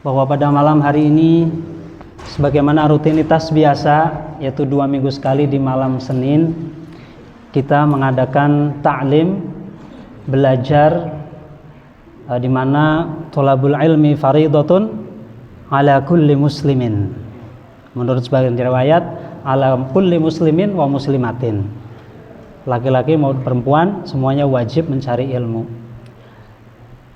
bahwa pada malam hari ini sebagaimana rutinitas biasa, yaitu 2 minggu sekali di malam Senin, kita mengadakan ta'lim, belajar, di mana thalabul ilmi faridatun ala kulli muslimin. Menurut sebagian riwayat, ala kulli muslimin wa muslimatin. Laki-laki maupun perempuan semuanya wajib mencari ilmu.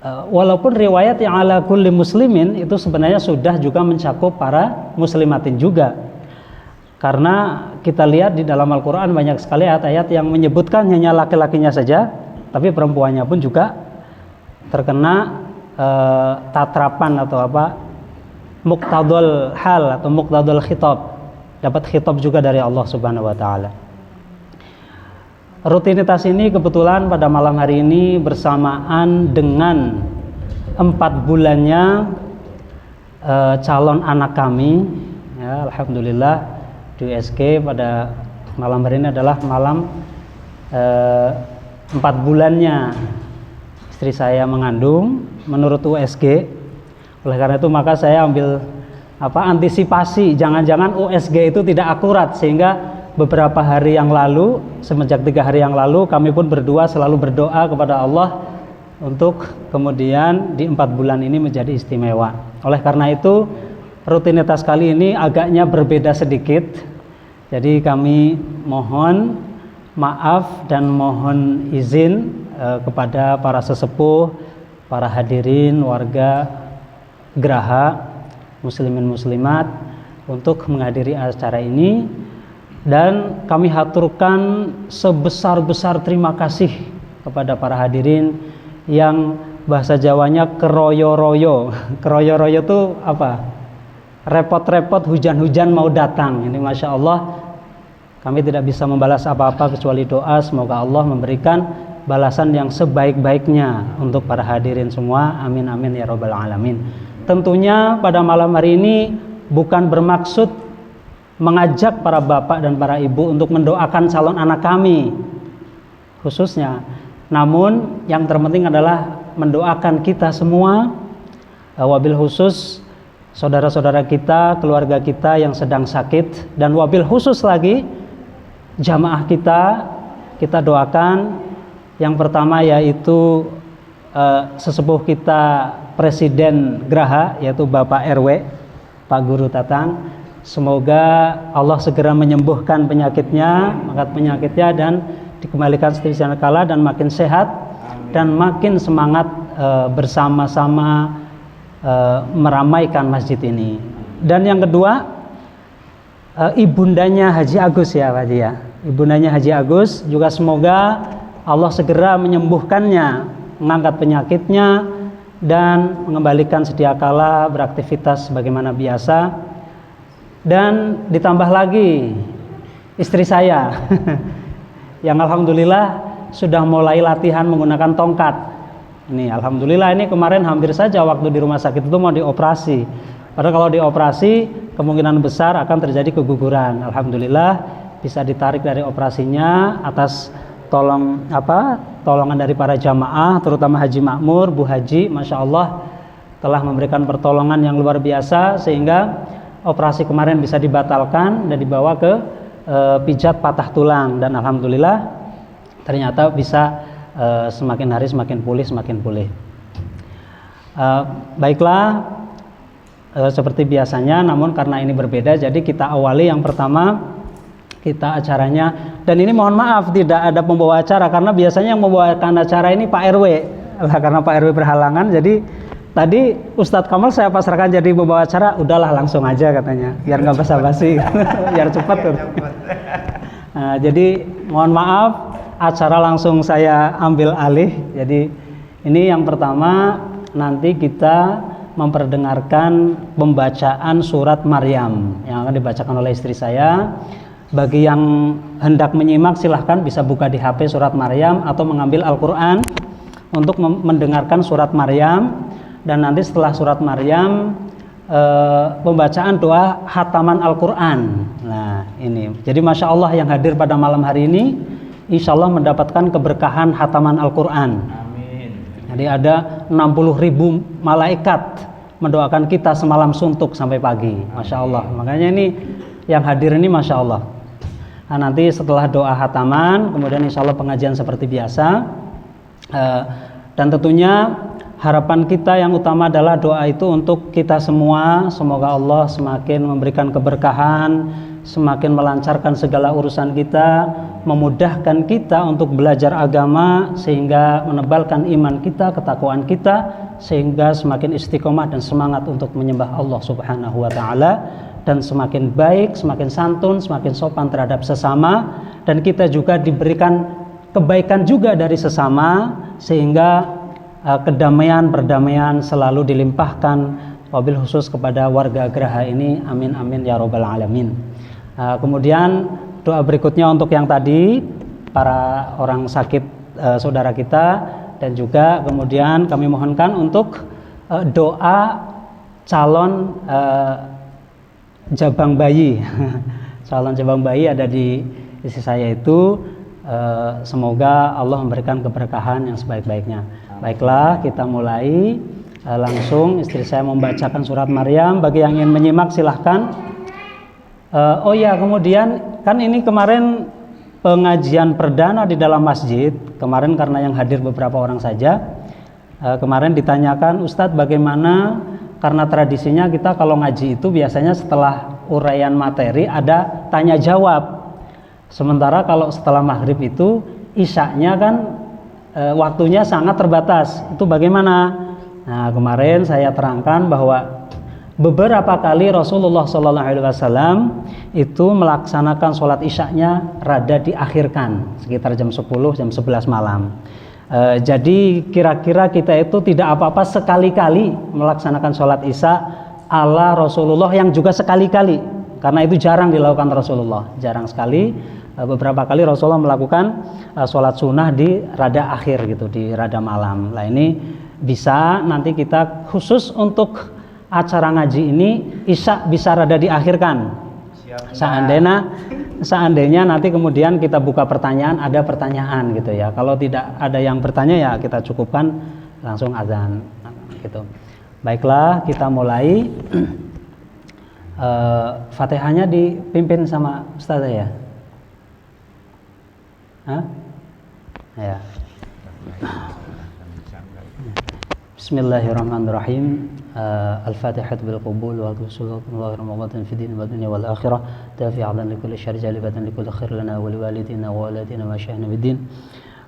Walaupun riwayat yang ala kulli muslimin itu sebenarnya sudah juga mencakup para muslimatin juga, karena kita lihat di dalam Al-Quran banyak sekali ayat-ayat yang menyebutkan hanya laki-lakinya saja, tapi perempuannya pun juga terkena tatrapan atau muqtadul hal atau muqtadul khitab, dapat khitab juga dari Allah Subhanahu wa taala. Rutinitas ini kebetulan pada malam hari ini bersamaan dengan 4 bulannya calon anak kami, ya, alhamdulillah di USG pada malam hari ini adalah malam 4 bulannya istri saya mengandung menurut USG. Oleh karena itu maka saya ambil antisipasi jangan-jangan USG itu tidak akurat, sehingga beberapa hari yang lalu, semenjak 3 hari yang lalu, kami pun berdua selalu berdoa kepada Allah untuk kemudian di 4 bulan ini menjadi istimewa. Oleh karena itu rutinitas kali ini agaknya berbeda sedikit. Jadi kami mohon maaf dan mohon izin kepada para sesepuh, para hadirin, warga Geraha, muslimin muslimat untuk menghadiri acara ini. Dan kami haturkan sebesar-besar terima kasih kepada para hadirin yang bahasa Jawanya keroyo-royo. Keroyo-royo itu repot-repot hujan-hujan mau datang. Ini Masya Allah, kami tidak bisa membalas apa-apa kecuali doa. Semoga Allah memberikan balasan yang sebaik-baiknya untuk para hadirin semua. Amin amin ya rabbal alamin. Tentunya pada malam hari ini bukan bermaksud mengajak para bapak dan para ibu untuk mendoakan calon anak kami khususnya, namun yang terpenting adalah mendoakan kita semua, wabil khusus saudara-saudara kita, keluarga kita yang sedang sakit, dan wabil khusus lagi jamaah kita doakan. Yang pertama yaitu sesepuh kita Presiden Geraha, yaitu Bapak RW Pak Guru Tatang. Semoga Allah segera menyembuhkan penyakitnya, mengangkat penyakitnya, dan dikembalikan seperti sedia kala dan makin sehat. Amin. Dan makin semangat bersama-sama meramaikan masjid ini. Dan yang kedua, ibundanya Haji Agus ya Pak Haji ya. Ibundanya Haji Agus juga semoga Allah segera menyembuhkannya, mengangkat penyakitnya, dan mengembalikan sedia kala beraktivitas sebagaimana biasa. Dan ditambah lagi istri saya yang alhamdulillah sudah mulai latihan menggunakan tongkat. Ini alhamdulillah, ini kemarin hampir saja waktu di rumah sakit itu mau dioperasi. Padahal kalau dioperasi kemungkinan besar akan terjadi keguguran. Alhamdulillah bisa ditarik dari operasinya atas tolongan dari para jamaah, terutama Haji Makmur, Bu Haji, Masya Allah telah memberikan pertolongan yang luar biasa sehingga operasi kemarin bisa dibatalkan dan dibawa ke pijat patah tulang, dan alhamdulillah ternyata bisa semakin hari semakin pulih. Baiklah, seperti biasanya, namun karena ini berbeda, jadi kita awali yang pertama kita acaranya. Dan ini mohon maaf tidak ada pembawa acara, karena biasanya yang membawakan acara ini Pak RW. Karena Pak RW berhalangan, jadi tadi Ustadz Kamal saya pasrahkan jadi pembawa acara. Udahlah langsung aja katanya, biar nggak basa-basi, biar cepat. Nah, jadi mohon maaf, acara langsung saya ambil alih. Jadi ini yang pertama, nanti kita memperdengarkan pembacaan surat Maryam yang akan dibacakan oleh istri saya. Bagi yang hendak menyimak silahkan bisa buka di HP surat Maryam atau mengambil Al-Quran untuk mendengarkan surat Maryam. Dan nanti setelah surat Maryam pembacaan doa khataman Al-Quran. Nah ini, jadi Masya Allah yang hadir pada malam hari ini insya Allah mendapatkan keberkahan khataman Al-Quran. Amin. Jadi ada 60.000 malaikat mendoakan kita semalam suntuk sampai pagi. Masya Allah. Makanya ini yang hadir ini Masya Allah. Nah, nanti setelah doa khataman, kemudian insya Allah pengajian seperti biasa. Dan tentunya harapan kita yang utama adalah doa itu untuk kita semua. Semoga Allah semakin memberikan keberkahan, semakin melancarkan segala urusan kita, memudahkan kita untuk belajar agama, sehingga menebalkan iman kita, ketakwaan kita, sehingga semakin istiqomah dan semangat untuk menyembah Allah Subhanahu wa Ta'ala, dan semakin baik, semakin santun, semakin sopan terhadap sesama, dan kita juga diberikan kebaikan juga dari sesama, sehingga kedamaian, perdamaian selalu dilimpahkan, wabil khusus kepada warga Geraha ini. Amin amin ya robbal alamin. Kemudian doa berikutnya untuk yang tadi, para orang sakit saudara kita, dan juga kemudian kami mohonkan untuk doa calon jabang bayi. Calon jabang bayi ada di sisi saya itu. Semoga Allah memberikan keberkahan yang sebaik-baiknya. Baiklah, kita mulai langsung. Istri saya membacakan surat Maryam. Bagi yang ingin menyimak silahkan. Oh ya, kemudian kan ini kemarin pengajian perdana di dalam masjid. Kemarin karena yang hadir beberapa orang saja. Kemarin ditanyakan, Ustadz bagaimana, karena tradisinya kita kalau ngaji itu biasanya setelah uraian materi ada tanya jawab. Sementara kalau setelah maghrib itu isyaknya kan waktunya sangat terbatas. Itu bagaimana? Nah, kemarin saya terangkan bahwa beberapa kali Rasulullah SAW itu melaksanakan sholat isyaknya rada diakhirkan sekitar jam 10, jam 11 malam. Jadi kira-kira kita itu tidak apa-apa sekali-kali melaksanakan sholat isya ala Rasulullah yang juga sekali-kali, karena itu jarang dilakukan Rasulullah, jarang sekali. Beberapa kali Rasulullah melakukan sholat sunnah di rada akhir gitu, di rada malam. Nah ini bisa nanti kita khusus untuk acara ngaji ini isya bisa rada diakhirkan. Seandainya nanti kemudian kita buka pertanyaan, ada pertanyaan gitu ya. Kalau tidak ada yang bertanya ya kita cukupkan langsung azan gitu. Baiklah, kita mulai. Fatihahnya dipimpin sama Ustazah ya. Ya. Bismillahirrahmanirrahim. Al-Fatihah bil qabul wa sallallahu Ramadan fi din wa dunya wal akhirah dafi'an li kulli syarri jalibatan li kulli khair lana wa liwalidina wa walatina wa syahna bid din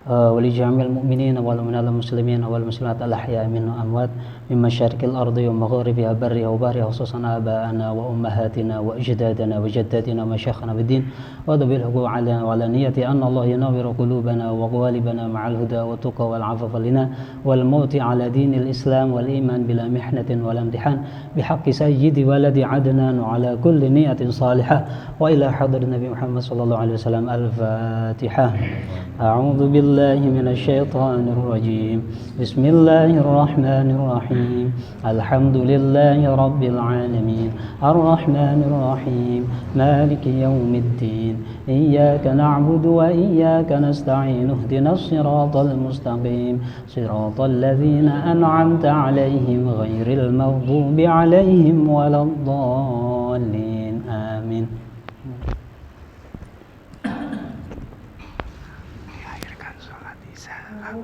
wa li jami'il mu'minina wal muslimin wal muslimat al-ahya'i minhum amwat min masyariqil ardi wa magharibiha barriha wa bahriha khususan aba'ana wa ummahatina wa ajdadana wa jaddatina wa masyayikhana bid din wa dabil huquq ala wa ala niyyati anna Allah yanawwiru qulubana wa qalibana ma'al huda wa tuqa wal 'afafa lana wal mauti ala dinil islam wal iman bila mihnatin wal imtihan bihaqqi sayyidi waladi adnan wa ala kulli niyatin salihah wa ila hadrat Nabi Muhammad sallallahu alaihi wasallam. Al-Fatihah. A'udzu billahi minasy syaithanir rajim. Bismillahirrahmanirrahim. Alhamdulillahi rabbil alamin. Arrahmanir rahim. Maliki yaumiddin. Iyyaka na'budu wa iyyaka nasta'in. Ihdinas siratal mustaqim. Siratal ladzina an'amta 'alaihim ghairil maghdubi 'alaihim waladdallin. Amin.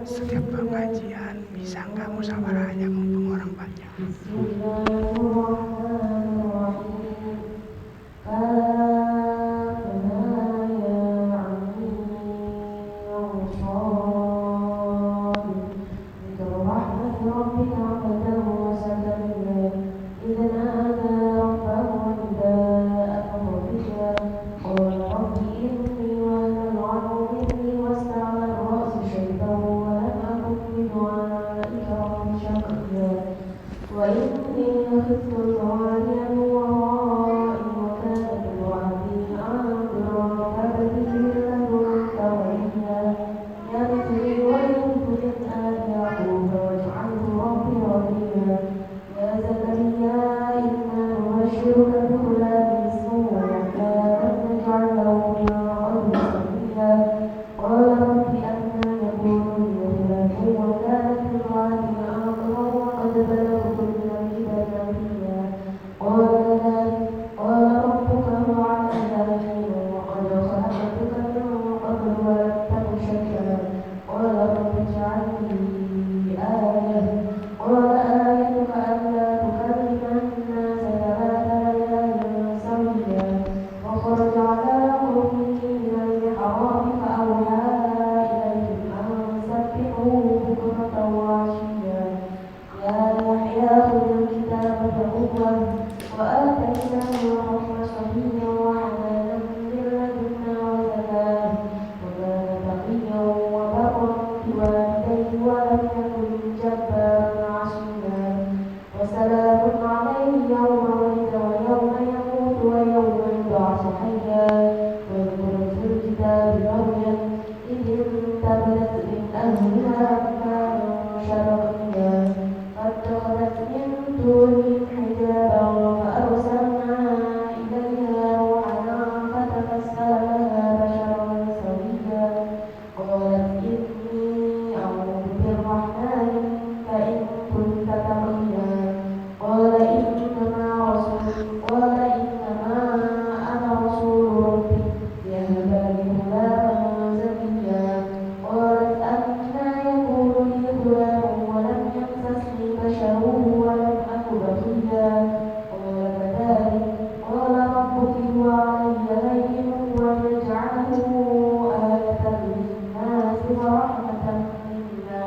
Setiap pengajian bisa nggak musyawarah aja mumpung orang banyak. إخوة وآتيناه الحكم صبيا وحنانا من لدنا وزكاة وكان تقيا وبرا بوالديه ولم يكن جبارا عصيا وسلام عليه يوم ولد ويوم يموت ويوم يبعث حيا واذكر في الكتاب مريم إذ انتبذت من أهلها مكانا شرقيا فاتخذت من دونهم حجابا فأرسلنا إليها روحنا فتمثل لها بشرا سويا قالت إني أعوذ بالرحمن منك إن كنت تقيا قال إنما أنا رسول ربك ليهب لك غلاما زكيا قالت أنى يكون لي غلام ولم يمسسني بشر ولم أك بغيا قال كذلك قال ربك هو علي هين وليجعله آية للناس ورحمة منا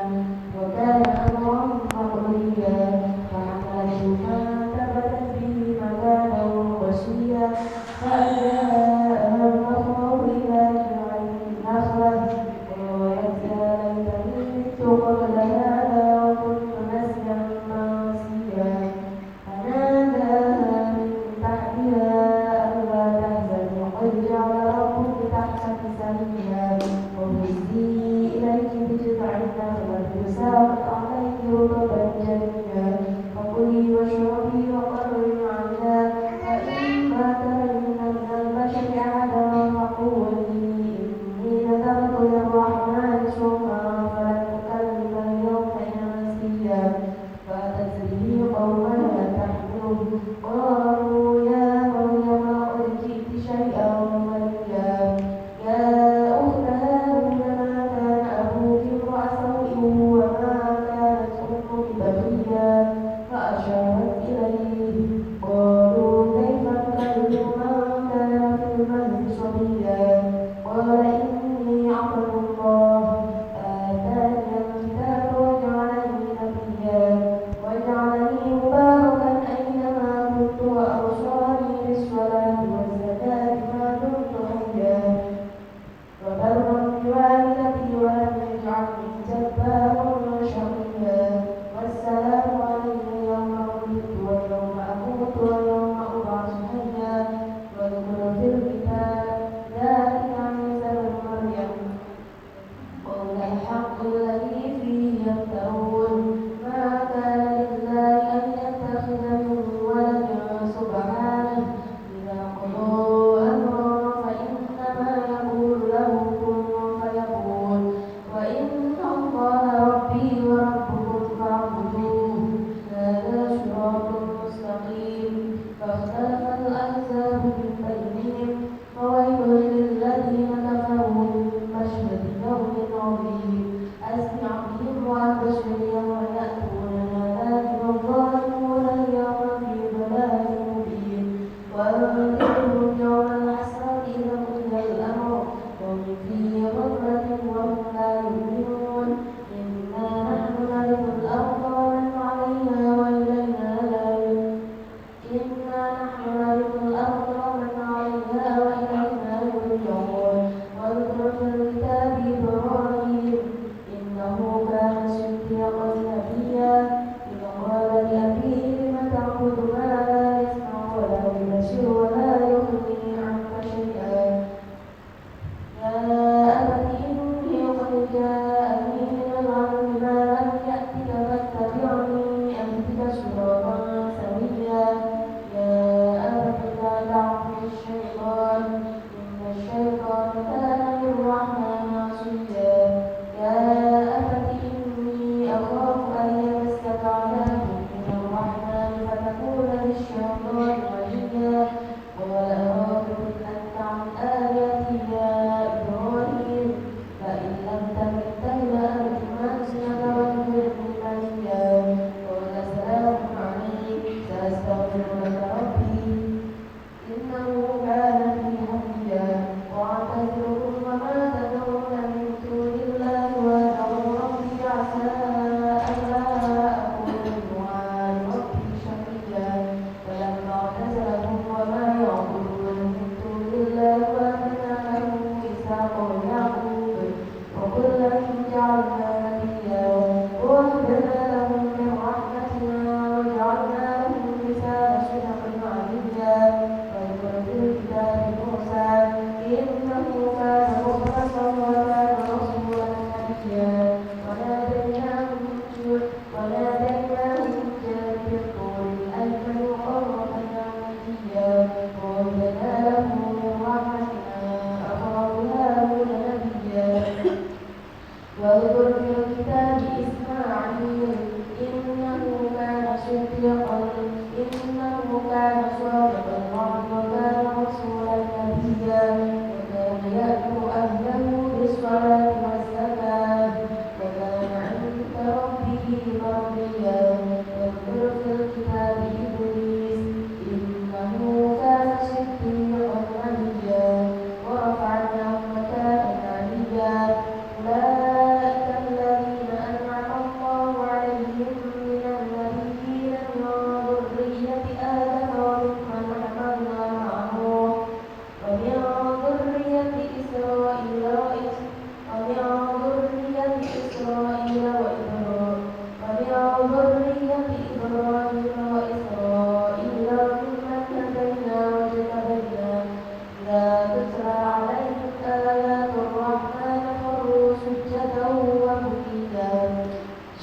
وكان أمرا مقضيا فحملته فانتبذت به مكانا قصيا فأجاءها المخاض إلى جذع النخلة قالت يا ليتني مت قبل هذا وكنت نسيا منسيا فناداها من تحتها ألا تحزني قد جعل ربك تحتك سريا وهزي إليك بجذع النخلة تساقط عليك رطبا جنيا فكلي واشربي وقري عينا فإما ترين من البشر أحدا فقولي إني نذرت للرحمن صوما فلن أكلم اليوم إنسيا فأتت به قومها تحمله قالوا يا مريم لقد جئت شيئا فريا يا أخت هارون ما كان أبوك امرأ سوء وما كانت أمك بغيا فأشارت إليه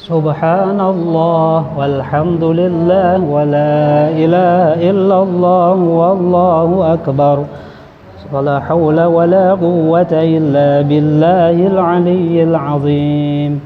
Subhanallah walhamdulillah wa la ilaha illallah wallahu akbar. Wala haula wala quwwata illa billahil aliyyil azim.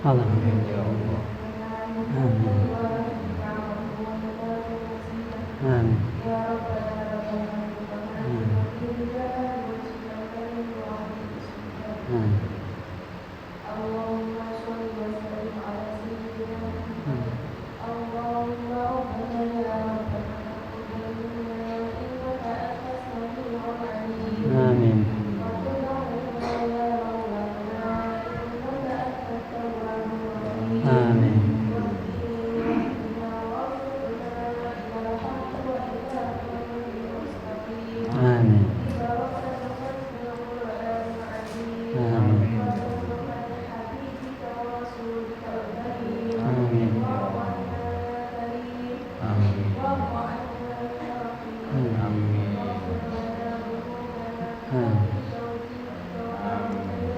Alhamdulillah. Amin. Amin. Amin. Amin.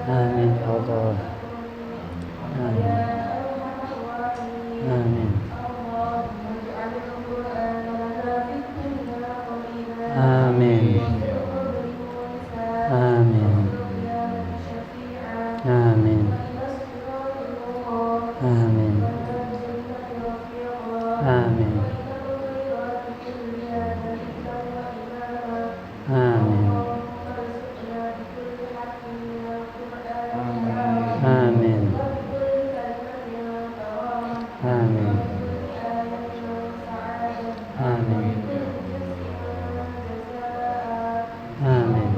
Amin. Amin ya Allah. Amin. Amin. Amin. Amin. Amin. Amin. Amin. Amin. Amin. Amin. Amin. Amin.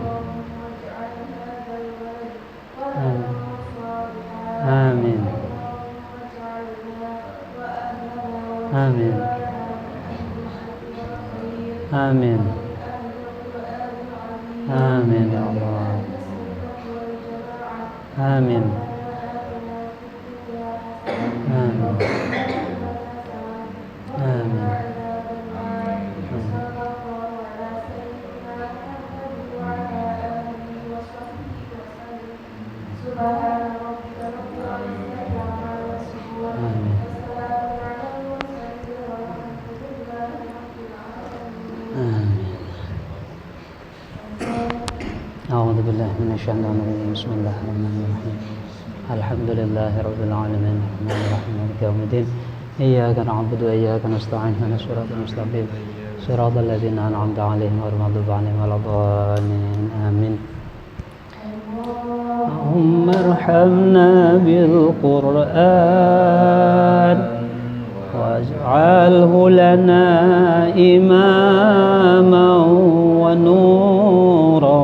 Amin. Amin. Amin. Amin ya Allah. Amin. Amin. Amin. أعوذ بالله من الشيطان الرجيم بسم الله الرحمن الرحيم الحمد لله رب العالمين الرحمن الرحيم مالك يوم الدين إياك نعبد وإياك نستعين اهدنا الصراط المستقيم صراط الذين أنعمت عليهم غير المغضوب عليهم ولا الضالين آمين اللهم ارحمنا بالقرآن واجعله لنا إماما ونورا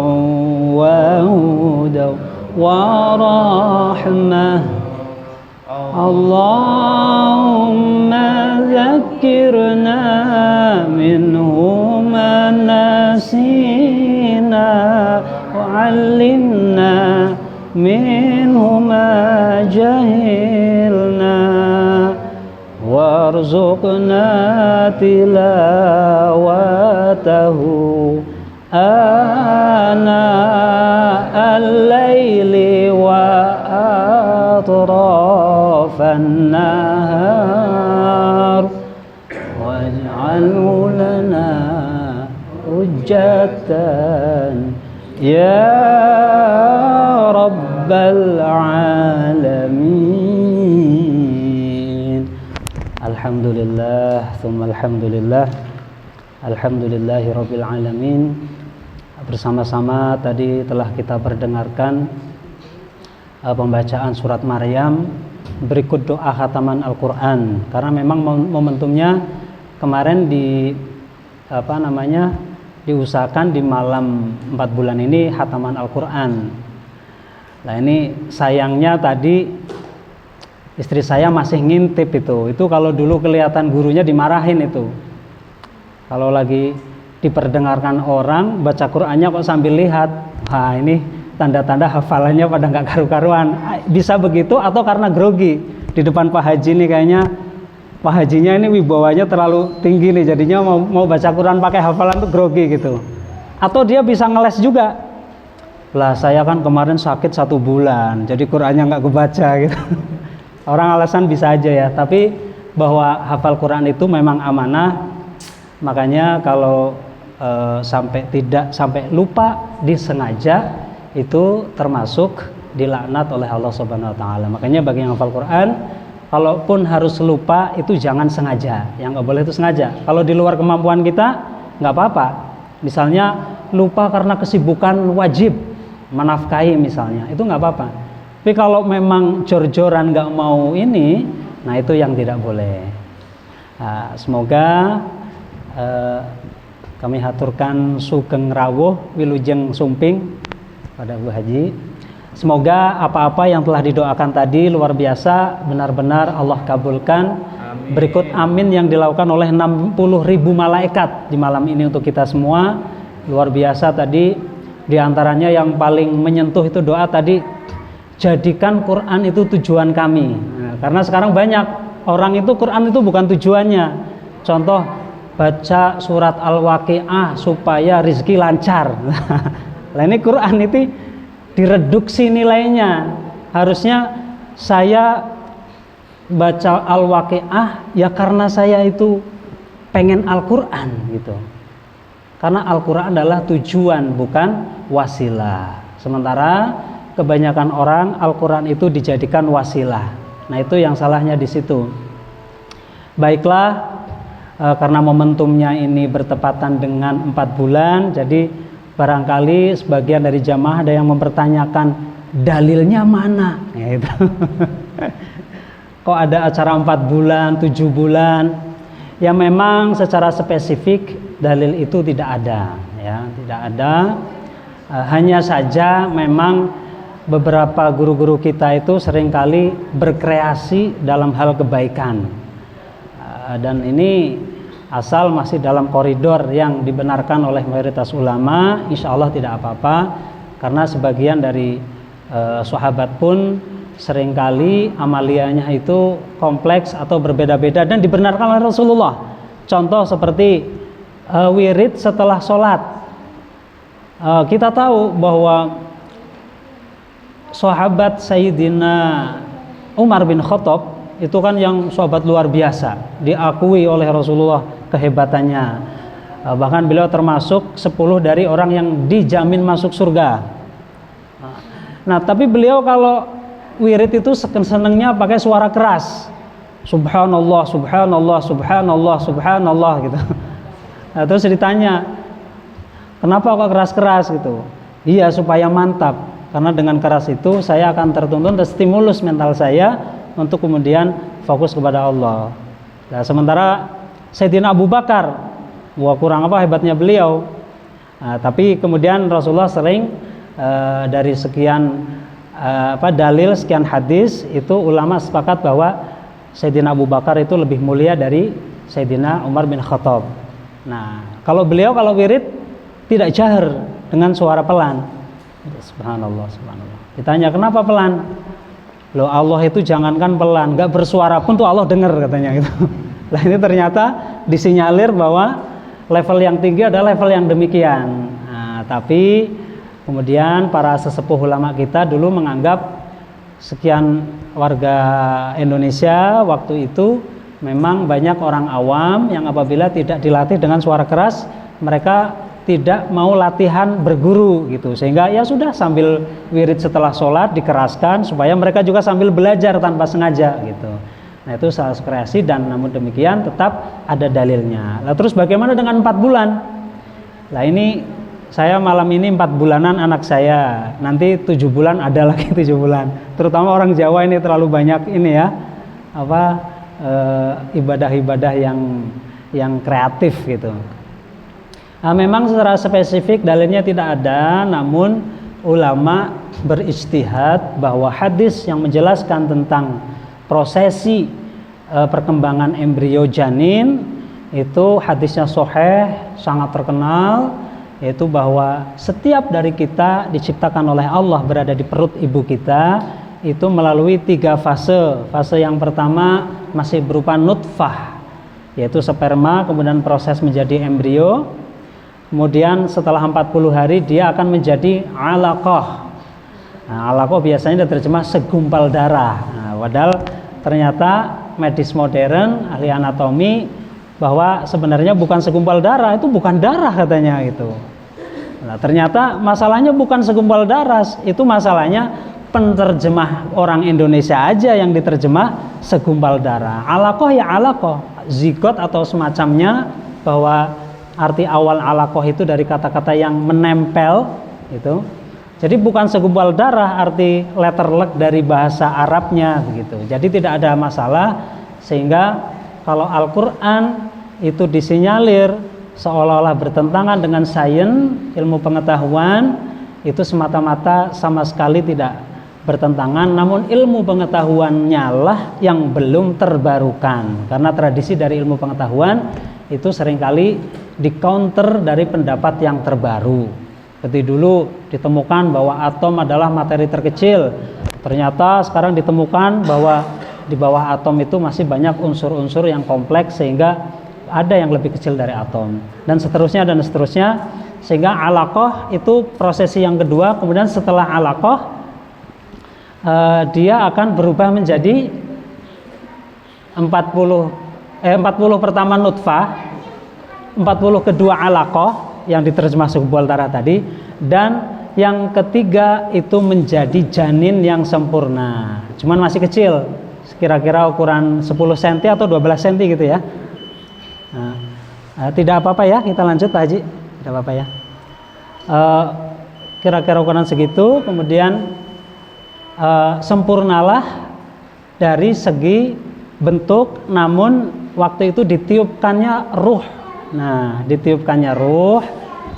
وهدى ورحمة اللهم ذكرنا منه ما نسينا وعلمنا منه ما جهلنا وارزقنا تلاوته آناء الليل وأطراف النهار واجعله لنا حجة يا رب العالمين. Alhamdulillah, thumma alhamdulillah, alhamdulillahi rabbil alamin. Bersama-sama tadi telah kita perdengarkan pembacaan surat Maryam berikut doa khataman Al-Quran, karena memang momentumnya kemarin diusahakan di malam 4 bulan ini khataman Al-Quran. Nah ini sayangnya tadi istri saya masih ngintip itu kalau dulu kelihatan gurunya dimarahin itu. Kalau lagi diperdengarkan orang baca Qur'annya kok sambil lihat, wah ini tanda-tanda hafalannya pada nggak karu-karuan. Bisa begitu atau karena grogi di depan Pak Haji nih, kayaknya Pak Hajinya ini wibawanya terlalu tinggi nih, jadinya mau baca Quran pakai hafalan tuh grogi gitu. Atau dia bisa ngeles juga. Lah saya kan kemarin sakit 1 bulan, jadi Qurannya nggak kebaca gitu. Orang alasan bisa aja ya, tapi bahwa hafal Quran itu memang amanah. Makanya kalau sampai lupa disengaja itu termasuk dilaknat oleh Allah Subhanahu wa taala. Makanya bagi yang hafal Quran, kalaupun harus lupa itu jangan sengaja. Yang nggak boleh itu sengaja. Kalau di luar kemampuan kita nggak apa-apa. Misalnya lupa karena kesibukan wajib menafkahi misalnya, itu nggak apa-apa. Tapi kalau memang jor-joran nggak mau ini, nah itu yang tidak boleh. Nah, semoga kami haturkan sugeng rawuh wilujeng sumping pada Bu Haji. Semoga apa-apa yang telah didoakan tadi luar biasa benar-benar Allah kabulkan. Amin. Berikut amin yang dilakukan oleh 60.000 malaikat di malam ini untuk kita semua. Luar biasa tadi, diantaranya yang paling menyentuh itu doa tadi, jadikan Quran itu tujuan kami. Nah, karena sekarang banyak orang itu Quran itu bukan tujuannya. Contoh, baca surat Al-Waqiah supaya rizki lancar. Nah ini Quran itu direduksi nilainya. Harusnya saya baca Al-Waqiah ya karena saya itu pengen Al-Quran gitu. Karena Al-Quran adalah tujuan bukan wasilah. Sementara kebanyakan orang Al-Quran itu dijadikan wasilah. Nah itu yang salahnya di situ. Baiklah, karena momentumnya ini bertepatan dengan 4 bulan, jadi barangkali sebagian dari jamaah ada yang mempertanyakan dalilnya mana gitu. Kok ada acara 4 bulan, 7 bulan? Ya memang secara spesifik dalil itu tidak ada, ya, tidak ada. Hanya saja memang beberapa guru-guru kita itu seringkali berkreasi dalam hal kebaikan. Dan ini asal masih dalam koridor yang dibenarkan oleh mayoritas ulama, insya Allah tidak apa-apa. Karena sebagian dari sahabat pun seringkali amaliyahnya itu kompleks atau berbeda-beda dan dibenarkan oleh Rasulullah. Contoh seperti wirid setelah sholat. Kita tahu bahwa sahabat Sayyidina Umar bin Khattab itu kan yang sahabat luar biasa, diakui oleh Rasulullah kehebatannya. Bahkan beliau termasuk 10 dari orang yang dijamin masuk surga. Nah, tapi beliau kalau wirid itu senengnya pakai suara keras. Subhanallah, subhanallah, subhanallah, subhanallah gitu. Nah, terus ditanya, kenapa kok keras-keras gitu? Iya, supaya mantap. Karena dengan keras itu saya akan tertuntun dan stimulus mental saya untuk kemudian fokus kepada Allah. Nah, sementara Sayyidina Abu Bakar, wah kurang apa hebatnya beliau. Nah, tapi kemudian Rasulullah sering dari sekian dalil, sekian hadis itu ulama sepakat bahwa Sayyidina Abu Bakar itu lebih mulia dari Sayyidina Umar bin Khattab. Nah, kalau beliau kalau wirid tidak jahar dengan suara pelan. Subhanallah, subhanallah. Ditanya kenapa pelan? Loh, Allah itu jangankan pelan, nggak bersuara pun tuh Allah dengar katanya gitu. Nah ini ternyata disinyalir bahwa level yang tinggi adalah level yang demikian. Nah, tapi kemudian para sesepuh ulama kita dulu menganggap sekian warga Indonesia waktu itu memang banyak orang awam yang apabila tidak dilatih dengan suara keras mereka tidak mau latihan berguru gitu, sehingga ya sudah sambil wirid setelah sholat dikeraskan supaya mereka juga sambil belajar tanpa sengaja gitu. Nah itu salah kreasi dan namun demikian tetap ada dalilnya. Nah terus bagaimana dengan 4 bulan? Nah ini saya malam ini 4 bulanan anak saya, nanti 7 bulan ada lagi 7 bulan. Terutama orang Jawa ini terlalu banyak ini ya ibadah-ibadah yang kreatif gitu. Nah, memang secara spesifik dalilnya tidak ada, namun ulama berijtihad bahwa hadis yang menjelaskan tentang prosesi perkembangan embrio janin itu hadisnya sahih, sangat terkenal, yaitu bahwa setiap dari kita diciptakan oleh Allah berada di perut ibu kita itu melalui 3 fase. Fase yang pertama masih berupa nutfah, yaitu sperma, kemudian proses menjadi embrio. Kemudian setelah 40 hari dia akan menjadi alaqah. Nah, alaqah biasanya diterjemah segumpal darah. Nah, padahal ternyata medis modern, ahli anatomi bahwa sebenarnya bukan segumpal darah, itu bukan darah katanya itu. Nah, ternyata masalahnya bukan segumpal darah, itu masalahnya Penerjemah orang Indonesia aja yang diterjemah segumpal darah. Alaqah ya alaqah, zigot atau semacamnya, bahwa arti awal alaqah itu dari kata-kata yang menempel itu. Jadi bukan segumpal darah, arti letterlek dari bahasa Arabnya begitu. Jadi tidak ada masalah, sehingga kalau Al-Qur'an itu disinyalir seolah-olah bertentangan dengan sains, ilmu pengetahuan, itu semata-mata sama sekali tidak bertentangan, namun ilmu pengetahuannya lah yang belum terbarukan, karena tradisi dari ilmu pengetahuan itu seringkali di counter dari pendapat yang terbaru. Seperti dulu ditemukan bahwa atom adalah materi terkecil, ternyata sekarang ditemukan bahwa di bawah atom itu masih banyak unsur-unsur yang kompleks sehingga ada yang lebih kecil dari atom, dan seterusnya, sehingga alaqah itu prosesi yang kedua. Kemudian setelah alaqah dia akan berubah menjadi 40 pertama nutfah, 40 kedua alaqah yang diterjemah segumpal darah tadi, dan yang ketiga itu menjadi janin yang sempurna, cuman masih kecil, kira-kira ukuran 10 cm atau 12 cm gitu ya. Tidak apa-apa ya, kita lanjut Pak Haji, tidak apa-apa ya. Kira-kira ukuran segitu, kemudian sempurnalah dari segi bentuk, namun waktu itu ditiupkannya ruh. Nah, ditiupkannya ruh,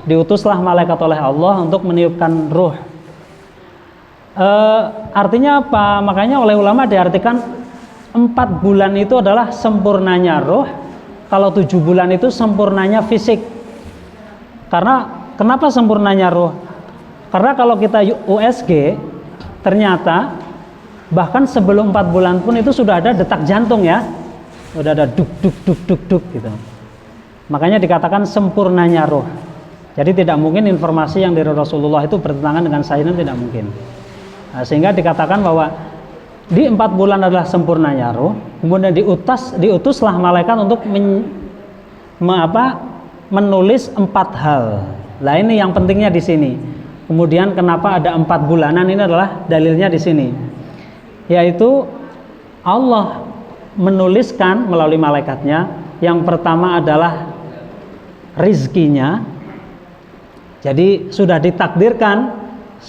diutuslah malaikat oleh Allah untuk meniupkan ruh. Artinya apa? Makanya oleh ulama diartikan 4 bulan itu adalah sempurnanya ruh, kalau 7 bulan itu sempurnanya fisik. Karena kenapa sempurnanya ruh? Karena kalau kita USG, ternyata bahkan sebelum 4 bulan pun itu sudah ada detak jantung ya, sudah ada duk duk duk duk duk gitu. Makanya dikatakan sempurnanya ruh. Jadi tidak mungkin informasi yang dari Rasulullah itu bertentangan dengan sains, tidak mungkin. Nah, sehingga dikatakan bahwa di 4 bulan adalah sempurnanya ruh. Kemudian diutuslah malaikat untuk menulis 4 hal. Nah, ini yang pentingnya di sini. Kemudian kenapa ada 4 bulanan, ini adalah dalilnya di sini, yaitu Allah menuliskan melalui malaikatnya. Yang pertama adalah rizkinya. Jadi sudah ditakdirkan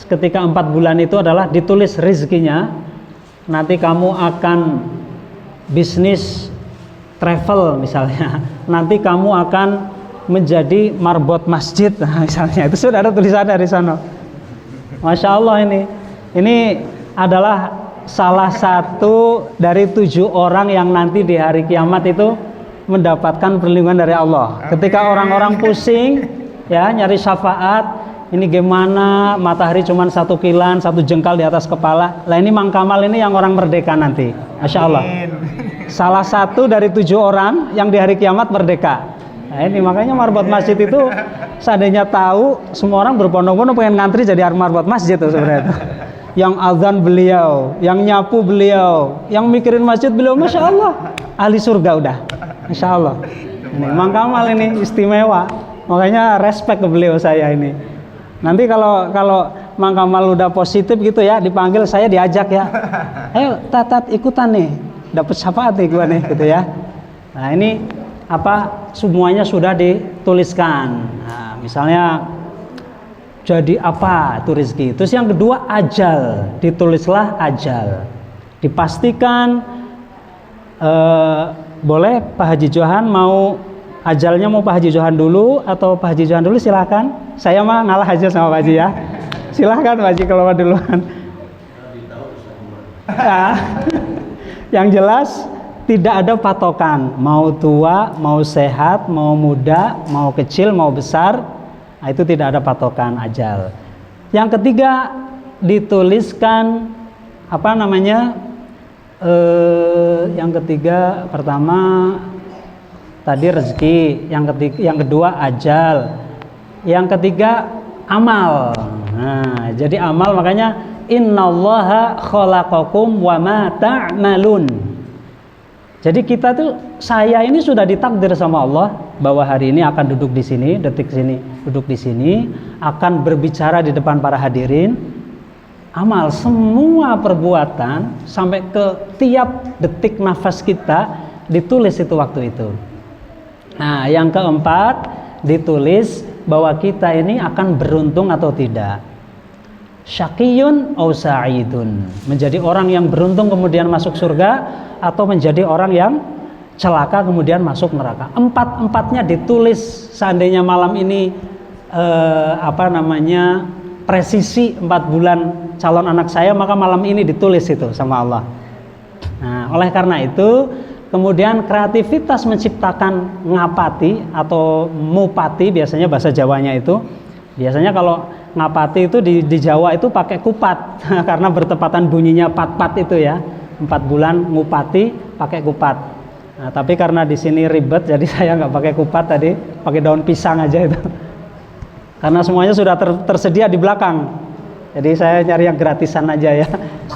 ketika 4 bulan itu adalah ditulis rizkinya. Nanti kamu akan bisnis travel misalnya, nanti kamu akan menjadi marbot masjid misalnya, itu sudah ada tulisan dari sana. Masya Allah, ini adalah salah satu dari 7 orang yang nanti di hari kiamat itu mendapatkan perlindungan dari Allah. Ketika orang-orang pusing ya nyari syafaat, ini gimana matahari cuma 1 kilan 1 jengkal di atas kepala. Lah ini Mang Kamal ini yang orang merdeka nanti, Masya Allah. Salah satu dari 7 orang yang di hari kiamat merdeka. Nah ini makanya marbot masjid itu seandainya tahu, semua orang berbondong-bondong pengen ngantri jadi marbot masjid tuh sebenarnya itu. Yang azan beliau, yang nyapu beliau, yang mikirin masjid beliau, Masya Allah, ahli surga udah, Masya Allah. Ini Mang Kamal ini istimewa, makanya respect ke beliau saya ini. Nanti kalau Mang Kamal udah positif gitu ya, dipanggil saya diajak ya, ayo Tat ikutan nih, dapat syafaat nih gua nih gitu ya. Nah ini semuanya sudah dituliskan. Nah, misalnya jadi apa itu rezeki. Terus yang kedua ajal, ditulislah ajal. Dipastikan boleh Pak Haji Johan mau ajalnya, mau Pak Haji Johan dulu atau Pak Haji Johan dulu, silahkan. Saya mah ngalah aja sama Pak Haji ya. Silahkan Pak Haji kalau duluan. Nah, yang jelas tidak ada patokan, mau tua, mau sehat, mau muda, mau kecil, mau besar, nah itu tidak ada patokan ajal. Yang ketiga dituliskan yang ketiga pertama tadi rezeki, yang kedua ajal, yang ketiga amal. Nah, jadi amal, makanya innallaha khalaqakum wa ma ta'malun. Jadi kita tuh, saya ini sudah ditakdir sama Allah bahwa hari ini akan duduk di sini, detik sini duduk di sini, akan berbicara di depan para hadirin. amal, semua perbuatan sampai ke tiap detik nafas kita ditulis itu waktu itu. Nah, yang keempat, ditulis bahwa kita ini akan beruntung atau tidak. Syaqiyun aw sa'idun, menjadi orang yang beruntung kemudian masuk surga atau menjadi orang yang celaka kemudian masuk neraka. Empat-empatnya ditulis. Seandainya malam ini presisi 4 bulan calon anak saya, maka malam ini ditulis itu sama Allah. Nah, oleh karena itu kemudian kreativitas menciptakan ngapati atau mupati, biasanya bahasa Jawanya itu, biasanya kalau ngapati itu di Jawa itu pakai kupat karena bertepatan bunyinya pat-pat itu ya. 4 bulan ngupati pakai kupat. Nah, tapi karena di sini ribet, jadi saya nggak pakai kupat tadi, pakai daun pisang aja itu. Karena semuanya sudah tersedia di belakang. Jadi saya nyari yang gratisan aja ya.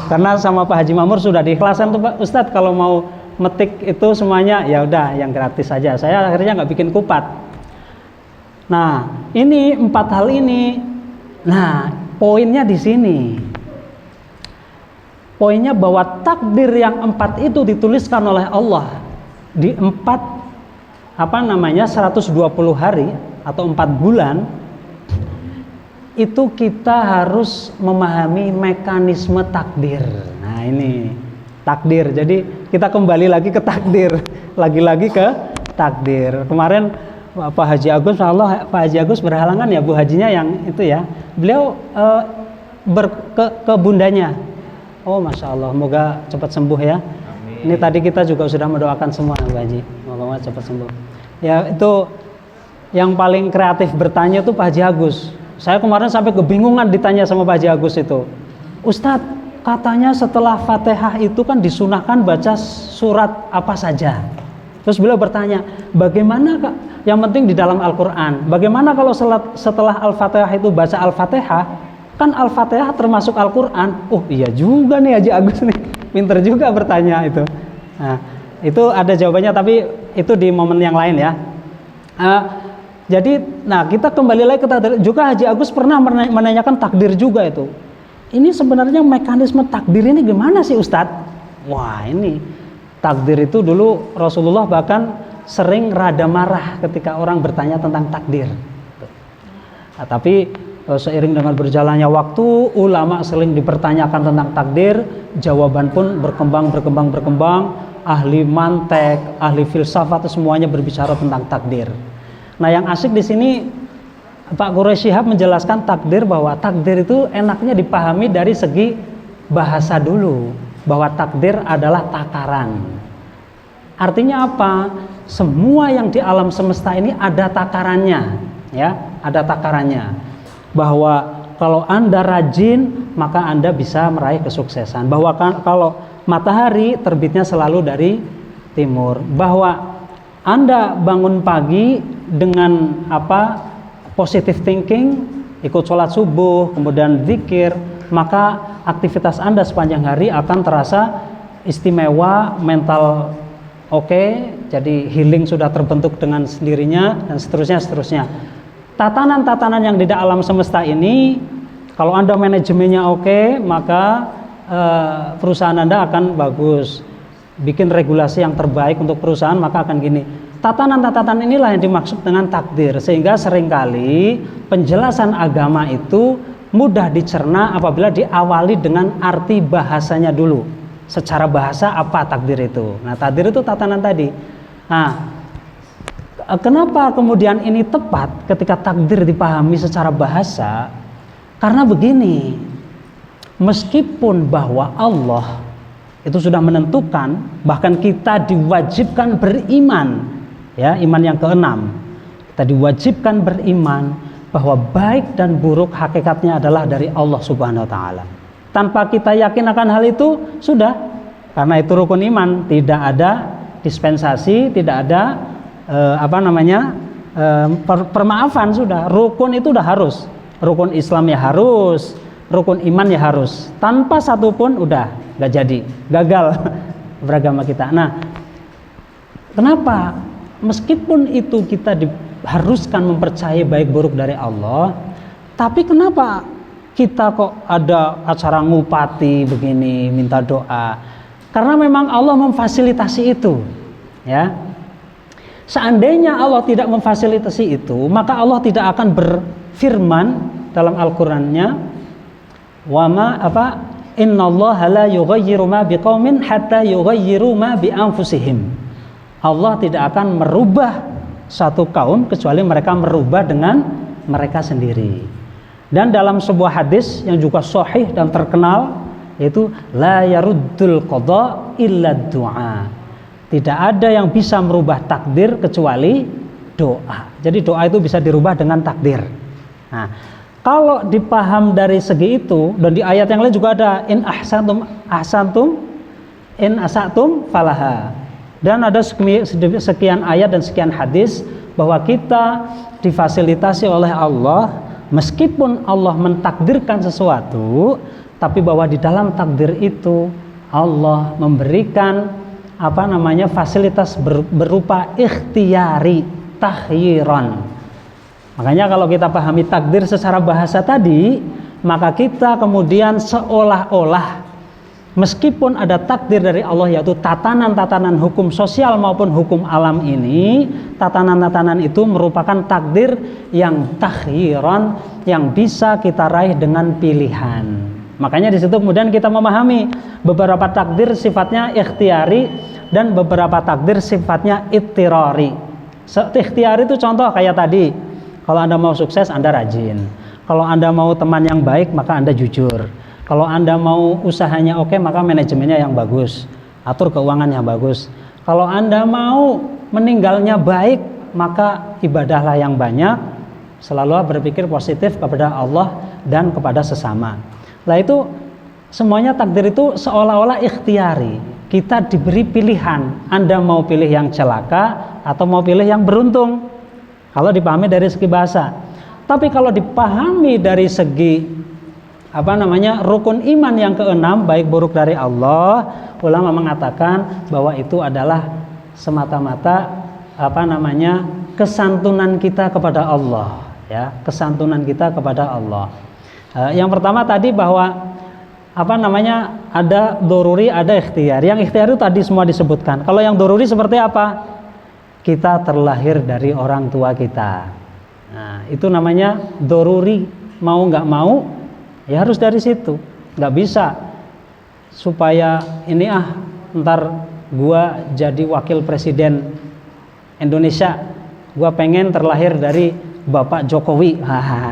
Karena sama Pak Haji Mamur sudah diikhlaskan tuh Pak Ustadz, kalau mau metik itu semuanya ya udah yang gratis saja. Saya akhirnya nggak bikin kupat. Nah, ini 4 hal ini. Nah, poinnya di sini. Poinnya bahwa takdir yang 4 itu dituliskan oleh Allah di 120 hari atau 4 bulan. Itu kita harus memahami mekanisme takdir. Nah, ini takdir. Jadi kita kembali lagi ke takdir, lagi-lagi ke takdir. Kemarin Pak Haji Agus, Allah Pak Haji Agus berhalangan ya, Bu Hajinya yang itu ya. Beliau ke bundanya. Oh, masya Allah, moga cepat sembuh ya. Amin. Ini tadi kita juga sudah mendoakan semua Bu Haji, moga cepat sembuh. Ya, itu yang paling kreatif bertanya tuh Pak Haji Agus. Saya kemarin sampai kebingungan ditanya sama Pak Haji Agus itu, Ustadz, katanya setelah Fatihah itu kan disunahkan baca surat apa saja. Terus beliau bertanya, bagaimana Kak? Yang penting di dalam Al-Quran. Bagaimana kalau setelah Al-Fatihah itu baca Al-Fatihah? Kan Al-Fatihah termasuk Al-Quran. Oh iya juga nih Haji Agus nih, pinter juga bertanya itu. Nah, itu ada jawabannya, tapi itu di momen yang lain ya. Jadi, nah kita kembali lagi ke takdir. Juga Haji Agus pernah menanyakan takdir juga itu. Ini sebenarnya mekanisme takdir ini gimana sih Ustadz? Wah, ini takdir itu dulu Rasulullah bahkan sering rada marah ketika orang bertanya tentang takdir. Nah, tapi seiring dengan berjalannya waktu, ulama sering dipertanyakan tentang takdir, jawaban pun berkembang. Ahli mantek, ahli filsafat, semuanya berbicara tentang takdir. Nah, yang asik di sini Pak Quraisy Shihab menjelaskan takdir, bahwa takdir itu enaknya dipahami dari segi bahasa dulu, bahwa takdir adalah takaran. Artinya apa? Semua yang di alam semesta ini ada takarannya, ya, ada takarannya. Bahwa kalau Anda rajin, maka Anda bisa meraih kesuksesan. Bahwa kalau matahari terbitnya selalu dari timur. Bahwa Anda bangun pagi dengan positive thinking, ikut sholat subuh, kemudian zikir, maka aktivitas Anda sepanjang hari akan terasa istimewa, mental oke, jadi healing sudah terbentuk dengan sendirinya, dan seterusnya. Tatanan-tatanan yang di alam semesta ini, kalau Anda manajemennya oke, maka perusahaan Anda akan bagus. Bikin regulasi yang terbaik untuk perusahaan, maka akan gini. Tatanan-tatanan inilah yang dimaksud dengan takdir. Sehingga seringkali penjelasan agama itu mudah dicerna apabila diawali dengan arti bahasanya dulu. Secara bahasa apa takdir itu? Nah, takdir itu tatanan tadi. Nah, kenapa kemudian ini tepat ketika takdir dipahami secara bahasa? Karena begini, meskipun bahwa Allah itu sudah menentukan, bahkan kita diwajibkan beriman, ya, iman yang keenam, kita diwajibkan beriman bahwa baik dan buruk hakikatnya adalah dari Allah Subhanahu wa Ta'ala. Tanpa kita yakin akan hal itu, sudah, karena itu rukun iman, tidak ada dispensasi, tidak ada permaafan. Sudah, rukun itu udah harus, rukun Islam ya harus, rukun iman ya harus. Tanpa satu pun udah nggak jadi, gagal beragama kita. Nah, kenapa meskipun itu kita diharuskan mempercayai baik buruk dari Allah, tapi kenapa kita kok ada acara ngupati begini minta doa? Karena memang Allah memfasilitasi itu, ya. Seandainya Allah tidak memfasilitasi itu, maka Allah tidak akan berfirman dalam Al-Qur'annya, wa ma innallaha la yughayyiru ma biqaumin hatta yughayyiru ma bi anfusihim. Allah tidak akan merubah satu kaum kecuali mereka merubah dengan mereka sendiri. Dan dalam sebuah hadis yang juga sahih dan terkenal, yaitu la yaruddul qada illa du'a. Tidak ada yang bisa merubah takdir kecuali doa. Jadi doa itu bisa dirubah dengan takdir. Nah, kalau dipaham dari segi itu, dan di ayat yang lain juga ada in ahsantum in asatum falaha. Dan ada sekian ayat dan sekian hadis bahwa kita difasilitasi oleh Allah, meskipun Allah mentakdirkan sesuatu, tapi bahwa di dalam takdir itu Allah memberikan fasilitas berupa ikhtiyari, takhyiran. Makanya kalau kita pahami takdir secara bahasa tadi, maka kita kemudian seolah-olah meskipun ada takdir dari Allah, yaitu tatanan-tatanan hukum sosial maupun hukum alam ini, tatanan-tatanan itu merupakan takdir yang takhyiran, yang bisa kita raih dengan pilihan. Makanya di situ kemudian kita memahami beberapa takdir sifatnya ikhtiari dan beberapa takdir sifatnya ittirari. Ikhtiari itu contoh kayak tadi, kalau Anda mau sukses Anda rajin, kalau Anda mau teman yang baik maka Anda jujur, kalau Anda mau usahanya oke maka manajemennya yang bagus, atur keuangan yang bagus, kalau Anda mau meninggalnya baik maka ibadahlah yang banyak, selalu berpikir positif kepada Allah dan kepada sesama. Lah itu semuanya takdir itu seolah-olah ikhtiari. Kita diberi pilihan, Anda mau pilih yang celaka atau mau pilih yang beruntung. Kalau dipahami dari segi bahasa. Tapi kalau dipahami dari segi rukun iman yang keenam, baik buruk dari Allah, ulama mengatakan bahwa itu adalah semata-mata kesantunan kita kepada Allah, ya, kesantunan kita kepada Allah. Yang pertama tadi bahwa ada doruri, ada ikhtiar. Yang ikhtiar itu tadi semua disebutkan. Kalau yang doruri seperti apa? Kita terlahir dari orang tua kita. Nah, itu namanya doruri. Mau nggak mau, ya harus dari situ. Nggak bisa supaya ini ntar gua jadi wakil presiden Indonesia, gua pengen terlahir dari Bapak Jokowi.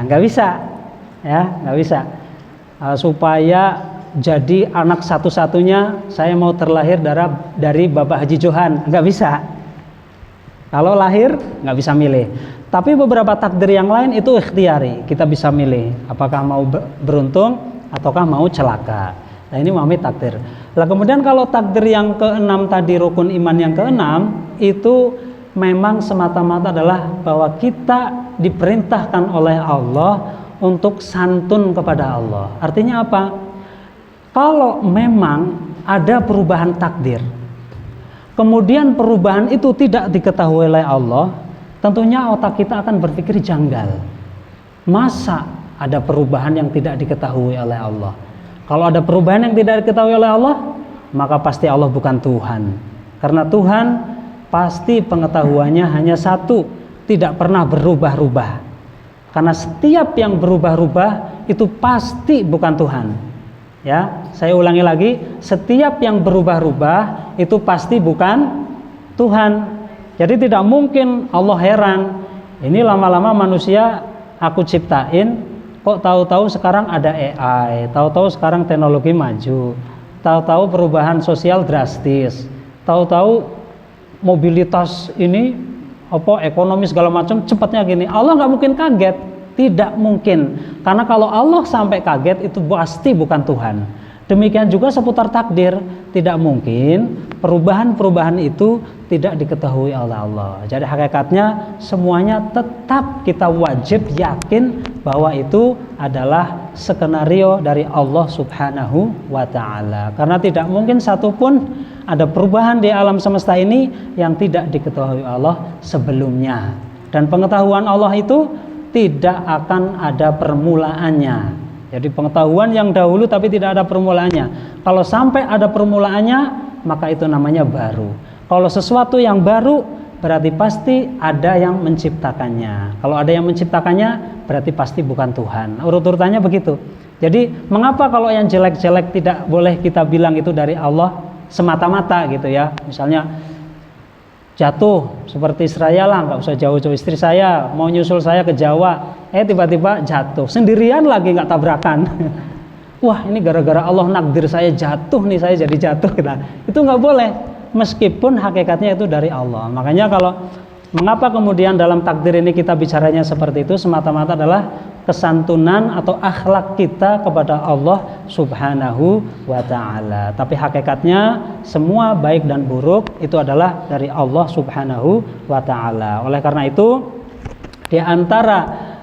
Nggak bisa. Ya, nggak bisa. Supaya jadi anak satu-satunya saya mau terlahir dari Bapak Haji Johan, nggak bisa. Kalau lahir nggak bisa milih. Tapi beberapa takdir yang lain itu ikhtiari, kita bisa milih apakah mau beruntung ataukah mau celaka. Nah, ini memahami takdir. Lah kemudian kalau takdir yang keenam tadi, rukun iman yang keenam, itu memang semata-mata adalah bahwa kita diperintahkan oleh Allah untuk santun kepada Allah. Artinya apa? Kalau memang ada perubahan takdir, kemudian perubahan itu tidak diketahui oleh Allah, tentunya otak kita akan berpikir janggal. Masa ada perubahan yang tidak diketahui oleh Allah? Kalau ada perubahan yang tidak diketahui oleh Allah, maka pasti Allah bukan Tuhan. Karena Tuhan pasti pengetahuannya hanya satu, tidak pernah berubah-ubah. Karena setiap yang berubah-ubah itu pasti bukan Tuhan. Ya, saya ulangi lagi, setiap yang berubah-ubah itu pasti bukan Tuhan. Jadi tidak mungkin Allah heran, ini lama-lama manusia aku ciptain, kok tahu-tahu sekarang ada AI, tahu-tahu sekarang teknologi maju, tahu-tahu perubahan sosial drastis, tahu-tahu mobilitas ini ekonomi segala macam cepatnya gini. Allah nggak mungkin kaget, tidak mungkin. Karena kalau Allah sampai kaget itu pasti bukan Tuhan. Demikian juga seputar takdir, tidak mungkin perubahan-perubahan itu tidak diketahui oleh Allah. Jadi hakikatnya semuanya tetap kita wajib yakin bahwa itu adalah skenario dari Allah Subhanahu wa Ta'ala. Karena tidak mungkin satupun ada perubahan di alam semesta ini yang tidak diketahui Allah sebelumnya. Dan pengetahuan Allah itu tidak akan ada permulaannya. Jadi pengetahuan yang dahulu tapi tidak ada permulaannya. Kalau sampai ada permulaannya, maka itu namanya baru. Kalau sesuatu yang baru, berarti pasti ada yang menciptakannya. Kalau ada yang menciptakannya, berarti pasti bukan Tuhan. Urut-urutannya begitu. Jadi mengapa kalau yang jelek-jelek tidak boleh kita bilang itu dari Allah semata-mata gitu ya. Misalnya jatuh seperti Israel lah, nggak usah jauh-jauh, istri saya mau nyusul saya ke Jawa, tiba-tiba jatuh sendirian lagi, nggak tabrakan. Wah, ini gara-gara Allah nakdir saya jatuh nih, saya jadi jatuh. Itu nggak boleh, meskipun hakikatnya itu dari Allah. Makanya mengapa kemudian dalam takdir ini kita bicaranya seperti itu, semata-mata adalah kesantunan atau akhlak kita kepada Allah Subhanahu wa ta'ala. Tapi hakikatnya semua baik dan buruk itu adalah dari Allah Subhanahu wa ta'ala. Oleh karena itu, di antara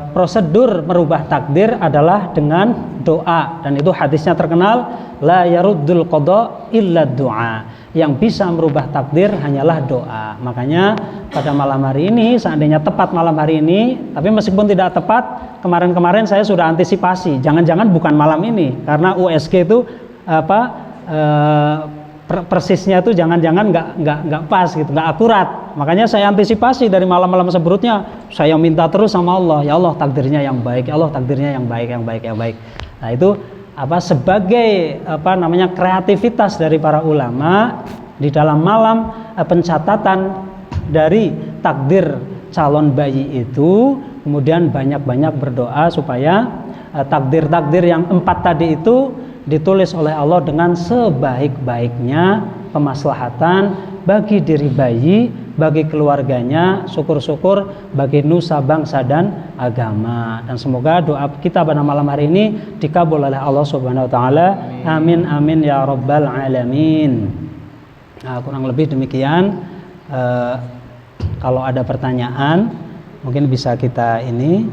prosedur merubah takdir adalah dengan doa, dan itu hadisnya terkenal, la yaruddul qada illa du'a. Yang bisa merubah takdir hanyalah doa. Makanya pada malam hari ini, seandainya tepat malam hari ini, tapi meskipun tidak tepat, kemarin-kemarin saya sudah antisipasi, jangan-jangan bukan malam ini, karena USG itu persisnya itu jangan-jangan nggak pas gitu, nggak akurat. Makanya saya antisipasi dari malam-malam sebelumnya, saya minta terus sama Allah, ya Allah takdirnya yang baik, ya Allah takdirnya yang baik, yang baik, yang baik. Nah itu sebagai kreativitas dari para ulama di dalam malam pencatatan dari takdir calon bayi itu, kemudian banyak-banyak berdoa supaya takdir-takdir yang 4 tadi itu ditulis oleh Allah dengan sebaik-baiknya kemaslahatan bagi diri bayi, bagi keluarganya, syukur-syukur bagi nusa bangsa dan agama. Dan semoga doa kita pada malam hari ini dikabul oleh Allah Subhanahu wa taala. Amin amin ya rabbal alamin. Nah, kurang lebih demikian. Kalau ada pertanyaan mungkin bisa kita ini,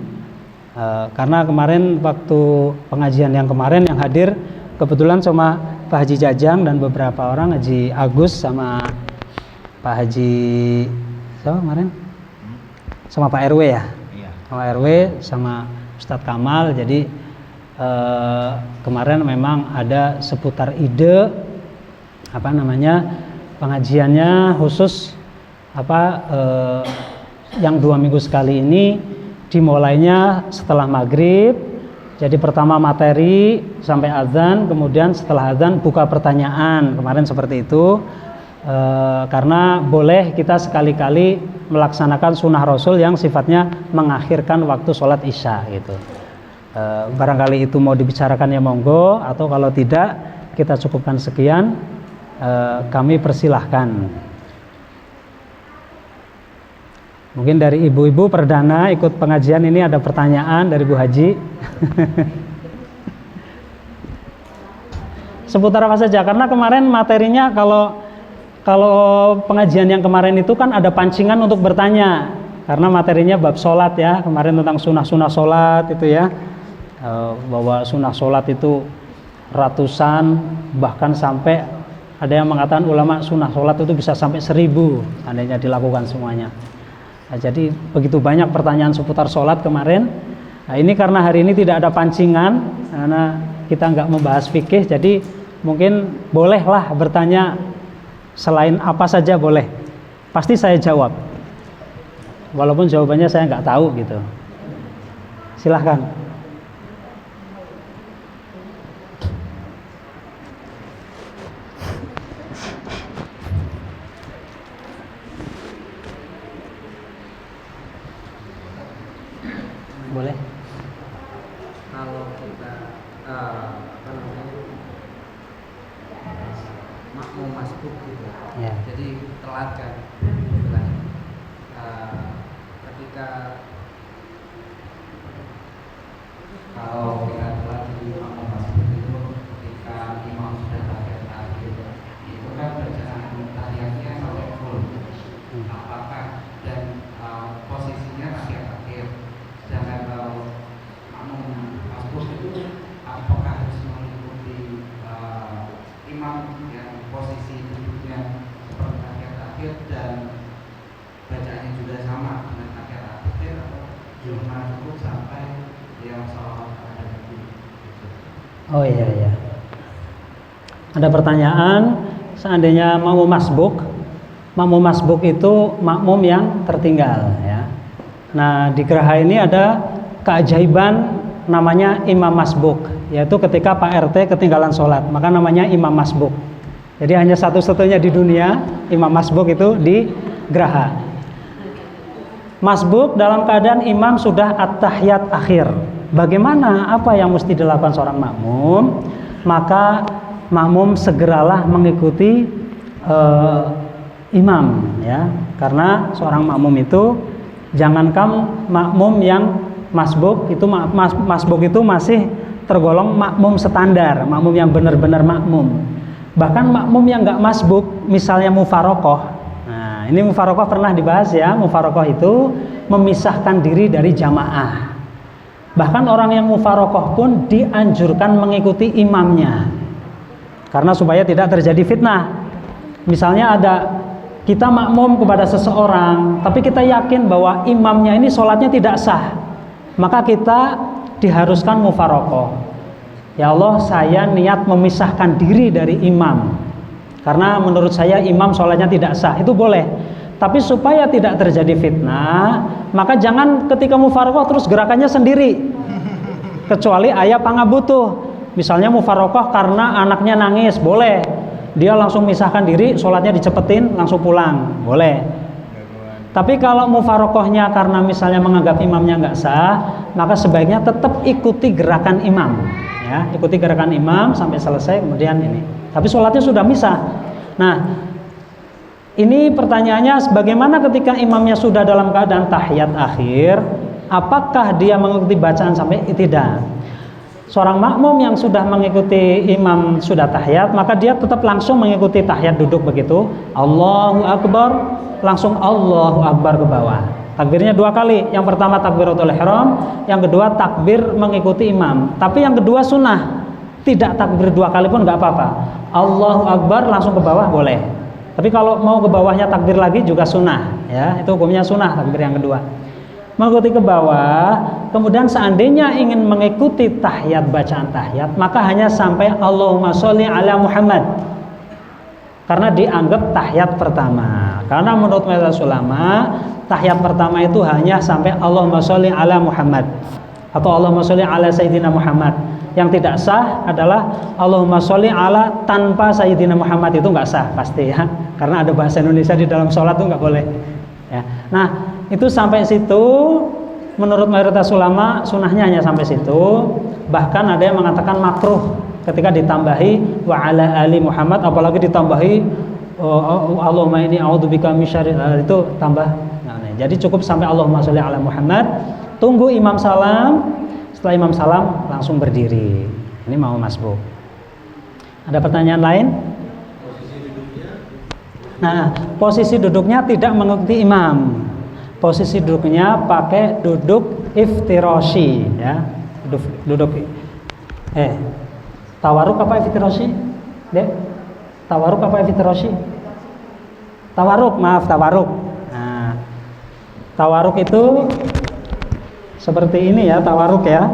karena kemarin waktu pengajian yang kemarin yang hadir kebetulan cuma Pak Haji Jajang dan beberapa orang, Haji Agus sama Pak Haji siapa kemarin? Sama Pak RW ya? Iya. Sama RW sama Ustadz Kamal. Jadi kemarin memang ada seputar ide pengajiannya khusus yang 2 minggu sekali ini dimulainya setelah maghrib. Jadi pertama materi sampai azan, kemudian setelah azan buka pertanyaan. Kemarin seperti itu. Karena boleh kita sekali-kali melaksanakan sunnah Rasul yang sifatnya mengakhirkan waktu sholat isya gitu. Barangkali itu mau dibicarakan ya monggo, atau kalau tidak kita cukupkan sekian. Kami persilahkan. Mungkin dari ibu-ibu perdana ikut pengajian ini ada pertanyaan dari Bu Haji. Seputar apa saja, karena kemarin materinya kalau pengajian yang kemarin itu kan ada pancingan untuk bertanya, karena materinya bab sholat ya, kemarin tentang sunnah-sunnah sholat itu ya, bahwa sunnah sholat itu ratusan, bahkan sampai ada yang mengatakan ulama sunnah sholat itu bisa sampai 1000 seandainya dilakukan semuanya. Nah, jadi begitu banyak pertanyaan seputar sholat kemarin. Nah, ini karena hari ini tidak ada pancingan, karena kita nggak membahas fikih, jadi mungkin bolehlah bertanya selain apa saja boleh. Pasti saya jawab, walaupun jawabannya saya nggak tahu gitu. Silahkan. Boleh. Kalau kita makmum masbuk gitu, Ya. jadi telat kan, ketika kalau kita telat di makmum masbuk itu, ketika imam sudah tahiyat itu kan bacaan tahiyatnya sampai full. Apakah dan posisinya akhir-akhir, sedangkan kalau makmum masbuk itu apakah harus mengikuti imam yang posisi duduknya seperti akhir-akhir dan bacaannya juga sama dengan akhir-akhir, atau cuma cukup sampai yang salawat kepada Nabi? Oh iya iya. Ada pertanyaan, seandainya makmum masbuk itu makmum yang tertinggal ya. Nah, di geraha ini ada keajaiban namanya imam masbuk, yaitu ketika Pak RT ketinggalan sholat, maka namanya imam masbuk. Jadi hanya satu-satunya di dunia imam masbuk itu di geraha. Masbuk dalam keadaan imam sudah at-tahiyat akhir. Bagaimana, apa yang mesti dilakukan seorang makmum? Maka makmum segeralah mengikuti imam ya, karena seorang makmum itu, jangankan makmum yang masbuk itu, masbuk itu masih tergolong makmum standar, makmum yang benar-benar makmum. Bahkan makmum yang nggak masbuk, misalnya mufarokoh. Nah, ini mufarokoh pernah dibahas ya. Mufarokoh itu memisahkan diri dari jamaah. Bahkan orang yang mufarokoh pun dianjurkan mengikuti imamnya, karena supaya tidak terjadi fitnah. Misalnya kita makmum kepada seseorang, tapi kita yakin bahwa imamnya ini sholatnya tidak sah, maka kita diharuskan mufarokoh. Ya Allah, saya niat memisahkan diri dari imam, karena menurut saya imam sholatnya tidak sah. Itu boleh. Tapi supaya tidak terjadi fitnah, maka jangan ketika mufarokoh terus gerakannya sendiri, kecuali ayah pangabutuh. Misalnya mufarokoh karena anaknya nangis, boleh. Dia langsung misahkan diri, sholatnya dicepetin, langsung pulang, boleh. Tapi kalau mufarokohnya karena misalnya menganggap imamnya nggak sah, maka sebaiknya tetap ikuti gerakan imam, ya, ikuti gerakan imam sampai selesai, kemudian ini. Tapi sholatnya sudah misah. Nah, ini pertanyaannya, bagaimana ketika imamnya sudah dalam keadaan tahiyat akhir? Apakah dia mengikuti bacaan sampai tidak? Seorang makmum yang sudah mengikuti imam sudah tahiyat, maka dia tetap langsung mengikuti tahiyat duduk begitu. Allahu Akbar, langsung Allahu Akbar ke bawah. Takbirnya 2 kali. Yang pertama takbiratul ihram, yang kedua takbir mengikuti imam. Tapi yang kedua sunnah. Tidak takbir 2 kali pun nggak apa-apa. Allahu Akbar langsung ke bawah boleh. Tapi kalau mau ke bawahnya takbir lagi juga sunnah, ya, itu hukumnya sunnah takbir yang kedua. Mengikuti ke bawah, kemudian seandainya ingin mengikuti tahiyat, bacaan tahiyat, maka hanya sampai Allahumma sholli ala Muhammad, karena dianggap tahiyat pertama. Karena menurut mayoritas ulama, tahiyat pertama itu hanya sampai Allahumma sholli ala Muhammad atau Allahumma sholli ala Sayyidina Muhammad. Yang tidak sah adalah Allahumma sholli ala tanpa Sayyidina Muhammad, itu nggak sah pasti ya, karena ada bahasa Indonesia di dalam sholat itu nggak boleh ya. Nah, itu sampai situ menurut mayoritas ulama sunnahnya hanya sampai situ. Bahkan ada yang mengatakan makruh ketika ditambahi wa ala ali Muhammad, apalagi ditambahi Allahumma inni a'udzubika min syarri, itu tambah. Nah, jadi cukup sampai Allahumma sholli ala Muhammad, tunggu imam salam. Setelah imam salam langsung berdiri. Ini mau masbuk. Ada pertanyaan lain? Nah, posisi duduknya tidak mengikuti imam. Posisi duduknya pakai duduk iftirashi, ya. Duduk tawaruk apa iftirashi? Dek? Tawaruk apa iftirashi? Tawaruk, maaf, tawaruk. Nah, tawaruk itu seperti ini ya, tawaruk ya.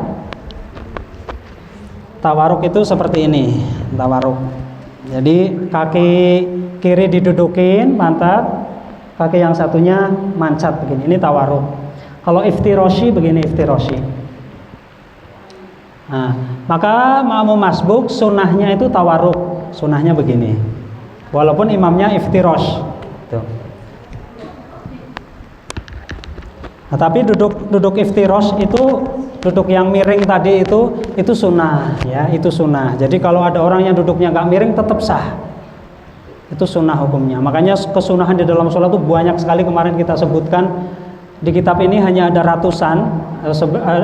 Tawaruk itu seperti ini, tawaruk. Jadi kaki kiri didudukin, pantat, kaki yang satunya mancat begini. Ini tawaruk. Kalau iftirashi begini, iftirashi. Nah, maka makmum masbuk sunnahnya itu tawaruk, sunnahnya begini. Walaupun imamnya iftirash. Tuh. Nah, tapi duduk iftirash itu, duduk yang miring tadi itu sunnah ya, itu sunnah. Jadi kalau ada orang yang duduknya nggak miring tetap sah, itu sunnah hukumnya. Makanya kesunahan di dalam sholat itu banyak sekali, kemarin kita sebutkan di kitab ini hanya ada ratusan,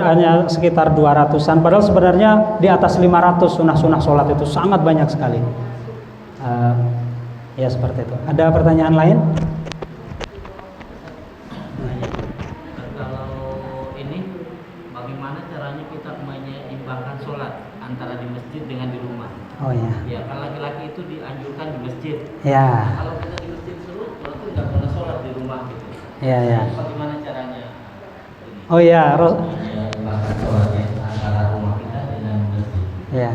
hanya sekitar 200-an, padahal sebenarnya di atas 500 sunnah-sunnah sholat, itu sangat banyak sekali. Ya seperti itu. Ada pertanyaan lain? Antara di masjid dengan di rumah. Oh ya. Ya, kalau laki-laki itu dianjurkan di masjid. Ya. Kalau kita di masjid terus, berarti nggak pernah sholat di rumah gitu. Ya ya. Bagaimana caranya? Oh ya, sholatnya antara rumah kita dengan masjid. Ya.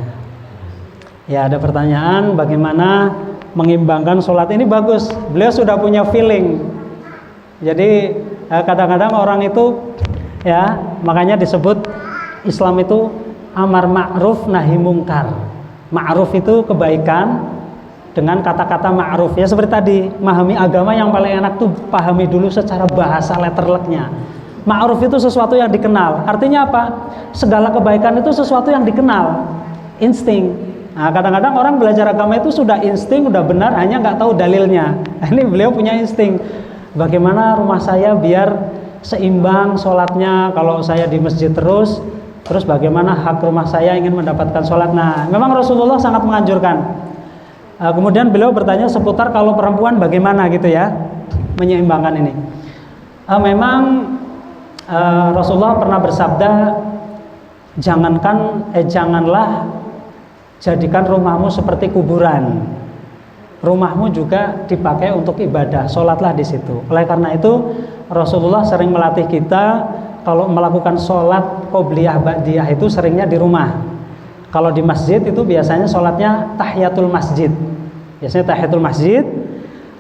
Ya, ada pertanyaan bagaimana mengimbangkan sholat ini. Bagus, beliau sudah punya feeling. Jadi kadang-kadang orang itu ya, makanya disebut Islam itu amar ma'ruf nahi mungkar. Ma'ruf itu kebaikan dengan kata-kata ma'ruf. Ya seperti tadi, memahami agama yang paling enak tuh pahami dulu secara bahasa letterleknya. Ma'ruf itu sesuatu yang dikenal. Artinya apa? Segala kebaikan itu sesuatu yang dikenal. Insting. Nah, kadang-kadang orang belajar agama itu sudah insting, udah benar, hanya nggak tahu dalilnya. Ini beliau punya insting. Bagaimana rumah saya biar seimbang sholatnya kalau saya di masjid terus bagaimana hak rumah saya ingin mendapatkan sholat. Nah, memang Rasulullah sangat menganjurkan. Kemudian beliau bertanya seputar kalau perempuan bagaimana gitu ya, menyeimbangkan ini. Memang Rasulullah pernah bersabda, janganlah jadikan rumahmu seperti kuburan. Rumahmu juga dipakai untuk ibadah, sholatlah di situ. Oleh karena itu Rasulullah sering melatih kita kalau melakukan sholat qobliyah ba'diyah itu seringnya di rumah. Kalau di masjid itu biasanya sholatnya tahiyatul masjid. Biasanya tahiyatul masjid.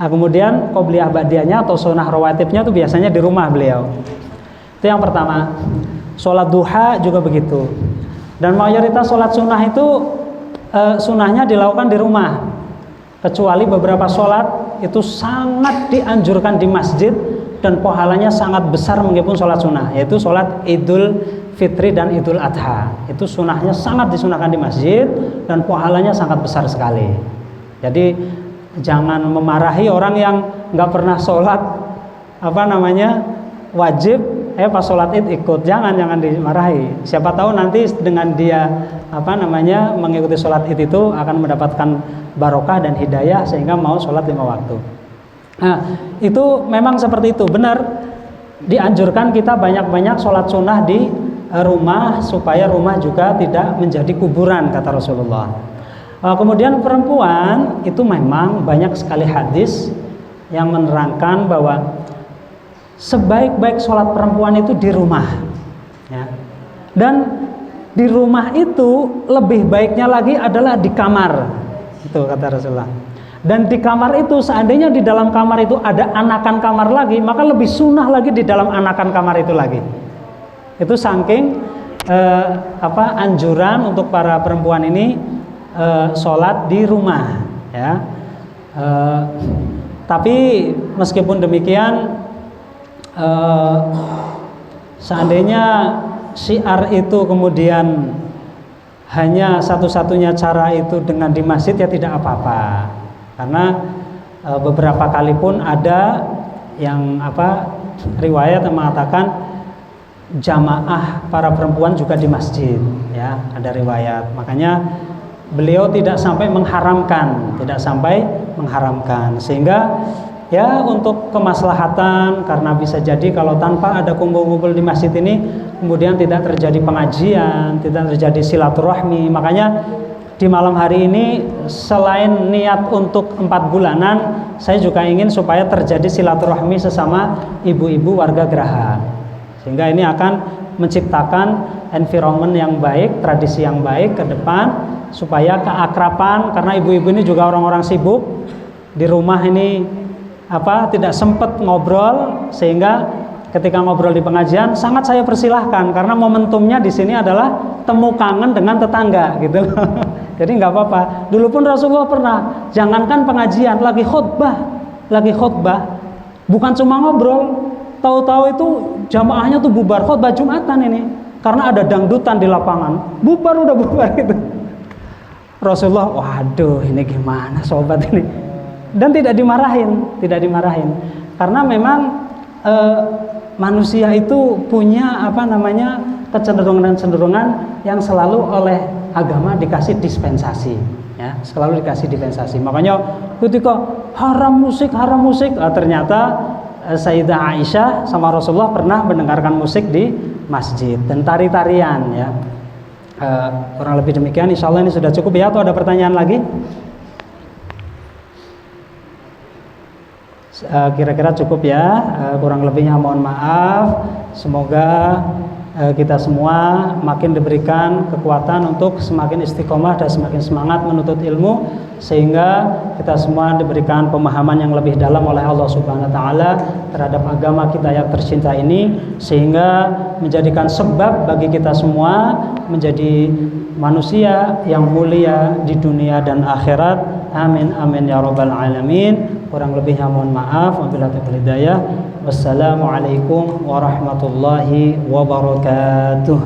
Nah, kemudian qobliyah ba'diyahnya atau sunnah rawatibnya itu biasanya di rumah beliau. Itu yang pertama. Sholat duha juga begitu. Dan mayoritas sholat sunnah itu sunnahnya dilakukan di rumah, kecuali beberapa sholat itu sangat dianjurkan di masjid dan pahalanya sangat besar meskipun sholat sunnah, yaitu sholat Idul Fitri dan Idul Adha. Itu sunnahnya sangat disunahkan di masjid dan pahalanya sangat besar sekali. Jadi jangan memarahi orang yang nggak pernah sholat wajib pas sholat id ikut, jangan dimarahi. Siapa tahu nanti dengan dia mengikuti sholat id itu akan mendapatkan barokah dan hidayah sehingga mau sholat 5 waktu. Nah, itu memang seperti itu, benar dianjurkan kita banyak-banyak sholat sunnah di rumah supaya rumah juga tidak menjadi kuburan, kata Rasulullah. Kemudian perempuan itu memang banyak sekali hadis yang menerangkan bahwa sebaik-baik sholat perempuan itu di rumah ya. Dan di rumah itu lebih baiknya lagi adalah di kamar, itu kata Rasulullah. Dan di kamar itu seandainya di dalam kamar itu ada anakan kamar lagi, maka lebih sunnah lagi di dalam anakan kamar itu lagi. Itu saking anjuran untuk para perempuan ini sholat di rumah ya. Tapi meskipun demikian, seandainya syiar itu kemudian hanya satu-satunya cara itu dengan di masjid, ya tidak apa-apa. Karena beberapa kali pun ada yang riwayat yang mengatakan jamaah para perempuan juga di masjid ya, ada riwayat. Makanya beliau tidak sampai mengharamkan, sehingga ya untuk kemaslahatan, karena bisa jadi kalau tanpa ada kumpul-kumpul di masjid ini kemudian tidak terjadi pengajian, tidak terjadi silaturahmi. Makanya di malam hari ini selain niat untuk 4 bulanan, saya juga ingin supaya terjadi silaturahmi sesama ibu-ibu warga Geraha, sehingga ini akan menciptakan environment yang baik, tradisi yang baik ke depan, supaya keakraban, karena ibu-ibu ini juga orang-orang sibuk di rumah ini tidak sempat ngobrol, sehingga ketika ngobrol di pengajian sangat saya persilahkan, karena momentumnya di sini adalah temu kangen dengan tetangga gitu. Jadi nggak apa-apa. Dulu pun Rasulullah pernah, jangankan pengajian, lagi khutbah, bukan cuma ngobrol, tahu-tahu itu jamaahnya tuh bubar, khutbah Jumatan ini, karena ada dangdutan di lapangan, udah bubar gitu. Rasulullah, waduh ini gimana sobat ini, dan tidak dimarahin, karena memang manusia itu punya kecenderungan yang selalu oleh agama dikasih dispensasi ya, selalu dikasih dispensasi. Makanya ketika haram musik, ternyata Sayyidah Aisyah sama Rasulullah pernah mendengarkan musik di masjid dan tari-tarian ya. Kurang lebih demikian. Insya Allah ini sudah cukup ya, atau ada pertanyaan lagi? Kira-kira cukup ya. Kurang lebihnya mohon maaf. Semoga kita semua makin diberikan kekuatan untuk semakin istiqomah dan semakin semangat menuntut ilmu, sehingga kita semua diberikan pemahaman yang lebih dalam oleh Allah Subhanahu wa taala terhadap agama kita yang tercinta ini, sehingga menjadikan sebab bagi kita semua menjadi manusia yang mulia di dunia dan akhirat. Amin amin ya rabbal alamin. Kurang lebihnya mohon maaf. Wabillahi taufiq hidayah. Wassalamualaikum warahmatullahi wabarakatuh.